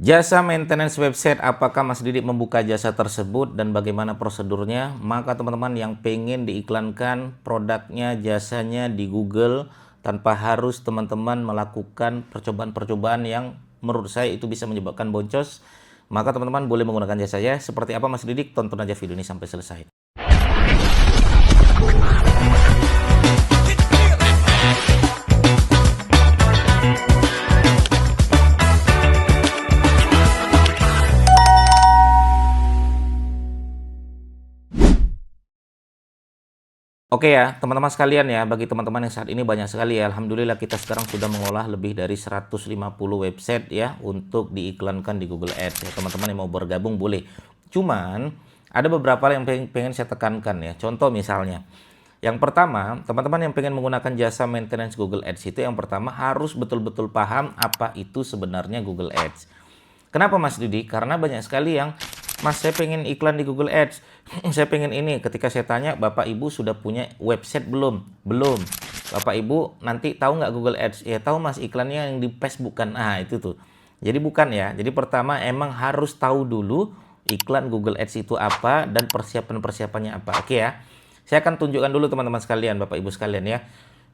Jasa maintenance website, apakah Mas Didik membuka jasa tersebut dan bagaimana prosedurnya? Maka teman-teman yang pengen diiklankan produknya, jasanya di Google tanpa harus teman-teman melakukan percobaan-percobaan yang menurut saya itu bisa menyebabkan boncos, maka teman-teman boleh menggunakan jasa saya. Seperti apa Mas Didik? Tonton aja video ini sampai selesai. Oke ya, teman-teman sekalian ya, bagi teman-teman yang saat ini banyak sekali ya, Alhamdulillah kita sekarang sudah mengolah lebih dari 150 website ya, untuk diiklankan di Google Ads ya. Teman-teman yang mau bergabung boleh. Cuman, ada beberapa yang pengen saya tekankan ya. Contoh misalnya, yang pertama, teman-teman yang pengen menggunakan jasa maintenance Google Ads itu yang pertama harus betul-betul paham apa itu sebenarnya Google Ads. Kenapa Mas Didi? Karena banyak sekali yang, Mas saya pengen iklan di Google Ads, saya pengen ini. Ketika saya tanya, Bapak Ibu sudah punya website belum? Belum. Bapak Ibu nanti tahu nggak Google Ads? Ya tahu Mas, iklannya yang di Facebook kan. Ah itu tuh. Jadi bukan ya. Jadi pertama emang harus tahu dulu iklan Google Ads itu apa dan persiapan-persiapannya apa. Oke ya. Saya akan tunjukkan dulu teman-teman sekalian, Bapak Ibu sekalian ya.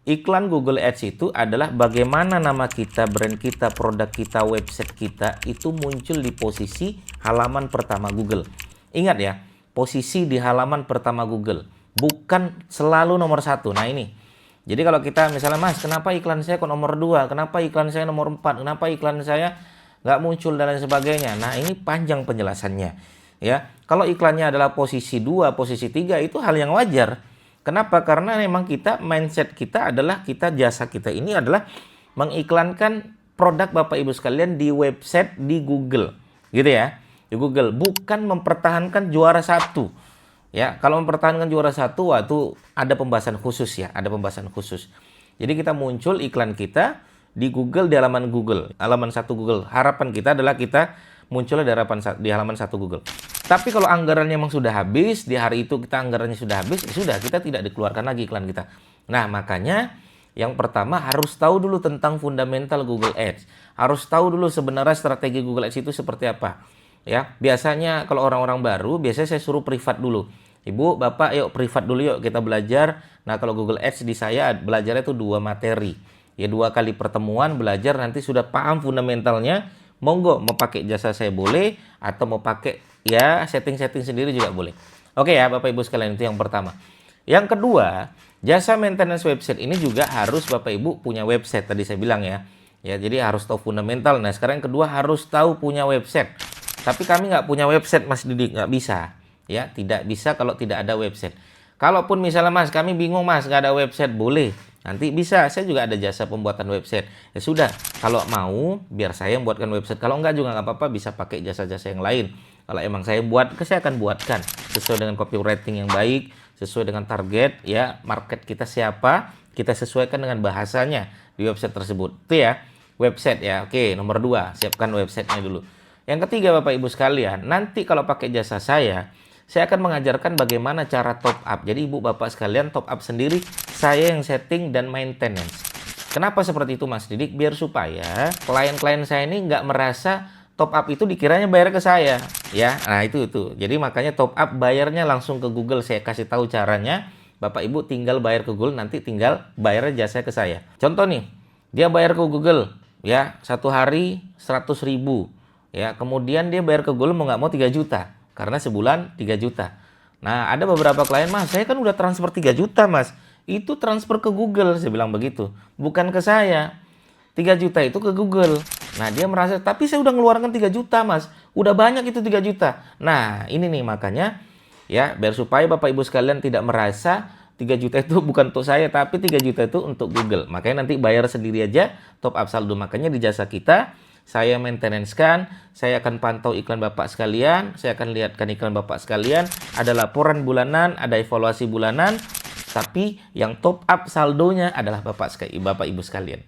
Iklan Google Ads itu adalah bagaimana nama kita, brand kita, produk kita, website kita itu muncul di posisi halaman pertama Google. Ingat ya, posisi di halaman pertama Google, bukan selalu nomor 1. Nah ini, jadi kalau kita misalnya, Mas kenapa iklan saya kok nomor 2, kenapa iklan saya nomor 4, kenapa iklan saya nggak muncul dan lain sebagainya. Nah ini panjang penjelasannya ya. Kalau iklannya adalah posisi 2, posisi 3 itu hal yang wajar. Kenapa? Karena memang kita, mindset kita adalah jasa kita ini adalah mengiklankan produk Bapak Ibu sekalian di website di Google. Gitu ya. Di Google, bukan mempertahankan juara 1. Ya, kalau mempertahankan juara 1, itu ada pembahasan khusus ya, ada pembahasan khusus. Jadi kita muncul iklan kita di Google, di halaman Google, halaman 1 Google. Harapan kita adalah kita munculnya di halaman 1 Google. Tapi kalau anggarannya memang sudah habis, di hari itu kita anggarannya sudah habis, ya sudah, kita tidak dikeluarkan lagi iklan kita. Nah, makanya yang pertama harus tahu dulu tentang fundamental Google Ads. Harus tahu dulu sebenarnya strategi Google Ads itu seperti apa. Ya, biasanya kalau orang-orang baru, biasanya saya suruh privat dulu. Ibu, Bapak, yuk privat dulu yuk kita belajar. Nah, kalau Google Ads di saya belajarnya itu 2 materi. Ya 2 kali pertemuan belajar, nanti sudah paham fundamentalnya. Monggo mau pakai jasa saya boleh, atau mau pakai ya setting-setting sendiri juga boleh. Oke ya Bapak Ibu sekalian, itu yang pertama. Yang kedua, jasa maintenance website ini juga harus Bapak Ibu punya website, tadi saya bilang ya. Ya jadi harus tahu fundamental. Nah sekarang yang kedua harus tahu punya website. Tapi kami nggak punya website Mas Didik, nggak bisa. Ya tidak bisa kalau tidak ada website. Kalaupun misalnya Mas kami bingung Mas nggak ada website, boleh. Nanti bisa, saya juga ada jasa pembuatan website. Ya sudah, kalau mau biar saya yang buatkan website. Kalau enggak juga nggak apa-apa, bisa pakai jasa-jasa yang lain. Kalau emang saya buat, saya akan buatkan sesuai dengan copywriting yang baik, sesuai dengan target ya, market kita siapa, kita sesuaikan dengan bahasanya di website tersebut. Itu ya, website ya. Oke, nomor 2, siapkan websitenya dulu. Yang ketiga Bapak Ibu sekalian, nanti kalau pakai jasa saya akan mengajarkan bagaimana cara top up. Jadi Ibu Bapak sekalian top up sendiri, saya yang setting dan maintenance. Kenapa seperti itu Mas Didik? Biar supaya klien-klien saya ini nggak merasa top up itu dikiranya bayar ke saya. Ya, nah itu. Jadi makanya top up bayarnya langsung ke Google. Saya kasih tahu caranya. Bapak Ibu tinggal bayar ke Google, nanti tinggal bayar jasa ke saya. Contoh nih, dia bayar ke Google ya, 1 hari 100.000. Ya, kemudian dia bayar ke Google mau nggak mau 3 juta. Karena sebulan 3 juta. Nah, ada beberapa klien, Mas, saya kan udah transfer 3 juta, Mas. Itu transfer ke Google, saya bilang begitu. Bukan ke saya. 3 juta itu ke Google. Nah, dia merasa, tapi saya udah ngeluarkan 3 juta, Mas. Udah banyak itu 3 juta. Nah, ini nih makanya, ya, biar supaya Bapak Ibu sekalian tidak merasa 3 juta itu bukan untuk saya, tapi 3 juta itu untuk Google. Makanya nanti bayar sendiri aja, top up saldo. Makanya di jasa kita, saya maintenance kan, saya akan pantau iklan Bapak sekalian, saya akan lihatkan iklan Bapak sekalian, ada laporan bulanan, ada evaluasi bulanan, tapi yang top up saldonya adalah Bapak Ibu sekalian.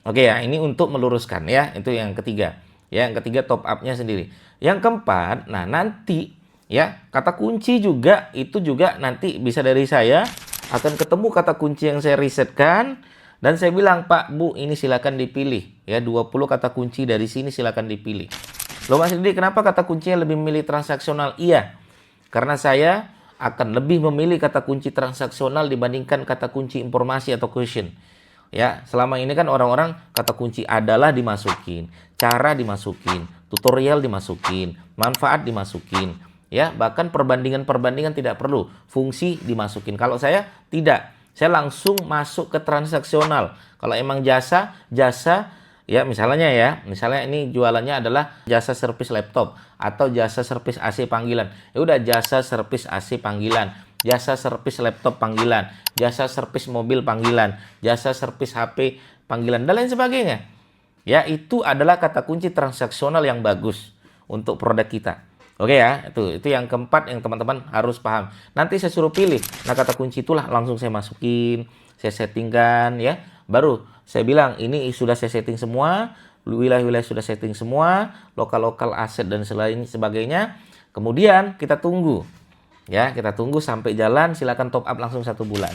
Oke ya, ini untuk meluruskan ya, itu yang ketiga. Ya, yang ketiga top up-nya sendiri. Yang keempat, nah nanti ya, kata kunci juga, itu juga nanti bisa dari saya, akan ketemu kata kunci yang saya risetkan. Dan saya bilang, Pak, Bu, ini silakan dipilih. Ya, 20 kata kunci dari sini silakan dipilih. Loh Mas Didi, kenapa kata kuncinya lebih memilih transaksional? Iya, karena saya akan lebih memilih kata kunci transaksional dibandingkan kata kunci informasi atau question. Ya, selama ini kan orang-orang kata kunci adalah dimasukin, cara dimasukin, tutorial dimasukin, manfaat dimasukin, ya, bahkan perbandingan-perbandingan tidak perlu, fungsi dimasukin. Kalau saya tidak, saya langsung masuk ke transaksional. Kalau emang jasa, ya misalnya ini jualannya adalah jasa servis laptop atau jasa servis AC panggilan. Ya udah, jasa servis AC panggilan, jasa servis laptop panggilan, jasa servis mobil panggilan, jasa servis HP panggilan, dan lain sebagainya. Ya, itu adalah kata kunci transaksional yang bagus untuk produk kita. Oke ya, itu yang keempat yang teman-teman harus paham. Nanti saya suruh pilih. Nah, kata kunci itulah langsung saya masukin, saya settingkan ya. Baru saya bilang ini sudah saya setting semua, wilayah-wilayah sudah setting semua, lokal-lokal aset dan selain sebagainya. Kemudian kita tunggu. Ya, kita tunggu sampai jalan, silakan top up langsung 1 bulan.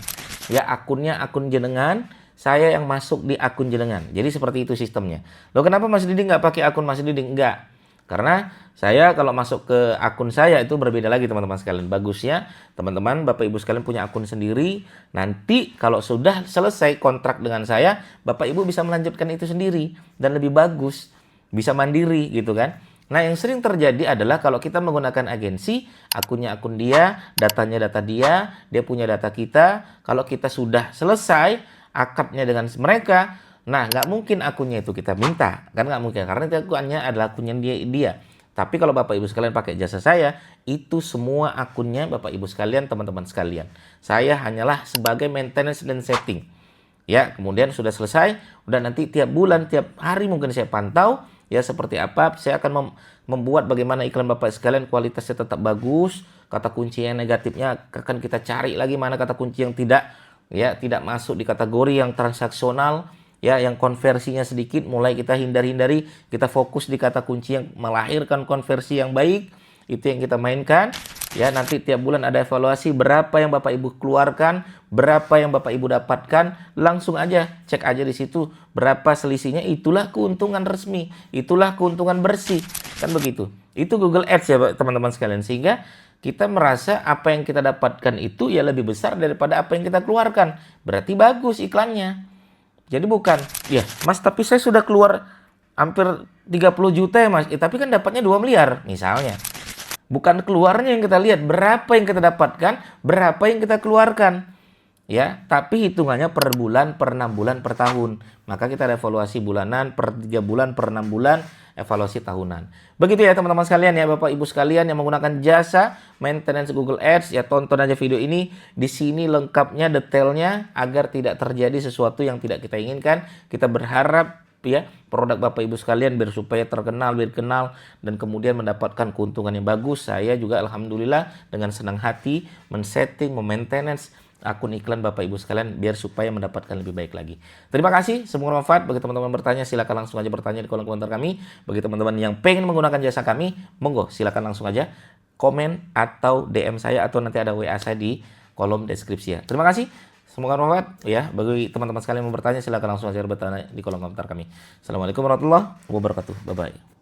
Ya, akunnya akun jenengan, saya yang masuk di akun jenengan. Jadi seperti itu sistemnya. Loh, kenapa Mas Didi nggak pakai akun Mas Didi? Enggak. Karena saya kalau masuk ke akun saya itu berbeda lagi teman-teman sekalian. Bagusnya teman-teman Bapak Ibu sekalian punya akun sendiri. Nanti kalau sudah selesai kontrak dengan saya, Bapak Ibu bisa melanjutkan itu sendiri dan lebih bagus. Bisa mandiri gitu kan. Nah, yang sering terjadi adalah kalau kita menggunakan agensi, akunnya akun dia, datanya data dia punya data kita. Kalau kita sudah selesai akadnya dengan mereka, nah, nggak mungkin akunnya itu kita minta, kan nggak mungkin, karena itu akunnya adalah akunnya dia. Tapi kalau Bapak Ibu sekalian pakai jasa saya, itu semua akunnya Bapak Ibu sekalian, teman-teman sekalian. Saya hanyalah sebagai maintenance dan setting. Ya, kemudian sudah selesai, udah nanti tiap bulan, tiap hari mungkin saya pantau, ya seperti apa, saya akan membuat bagaimana iklan Bapak sekalian kualitasnya tetap bagus, kata kunci yang negatifnya akan kita cari lagi mana kata kunci yang tidak masuk di kategori yang transaksional, ya, yang konversinya sedikit, mulai kita hindari, kita fokus di kata kunci yang melahirkan konversi yang baik, itu yang kita mainkan. Ya, nanti tiap bulan ada evaluasi berapa yang Bapak Ibu keluarkan, berapa yang Bapak Ibu dapatkan, langsung aja cek aja di situ berapa selisihnya, itulah keuntungan resmi, itulah keuntungan bersih, kan begitu. Itu Google Ads ya teman-teman sekalian, sehingga kita merasa apa yang kita dapatkan itu ya lebih besar daripada apa yang kita keluarkan, berarti bagus iklannya. Jadi bukan, ya Mas tapi saya sudah keluar hampir 30 juta ya Mas, tapi kan dapatnya 2 miliar misalnya. Bukan keluarnya yang kita lihat, berapa yang kita dapatkan, berapa yang kita keluarkan. Ya, tapi hitungannya per bulan, per 6 bulan, per tahun. Maka kita evaluasi bulanan, per 3 bulan, per 6 bulan, evaluasi tahunan. Begitu ya teman-teman sekalian ya, Bapak Ibu sekalian yang menggunakan jasa maintenance Google Ads, ya tonton aja video ini. Di sini lengkapnya, detailnya, agar tidak terjadi sesuatu yang tidak kita inginkan. Kita berharap ya produk Bapak Ibu sekalian biar supaya terkenal, biar kenal, dan kemudian mendapatkan keuntungan yang bagus. Saya juga alhamdulillah dengan senang hati men-setting, memaintenance akun iklan Bapak Ibu sekalian biar supaya mendapatkan lebih baik lagi. Terima kasih, semoga bermanfaat. Bagi teman-teman bertanya, silakan langsung aja bertanya di kolom komentar kami. Bagi teman-teman yang pengen menggunakan jasa kami, monggo silakan langsung aja komen atau DM saya, atau nanti ada WA saya di kolom deskripsi ya. Terima kasih. Semoga bermanfaat ya. Bagi teman-teman sekalian yang mau bertanya, silakan langsung aja bertanya di kolom komentar kami. Assalamualaikum warahmatullahi wabarakatuh. Bye bye.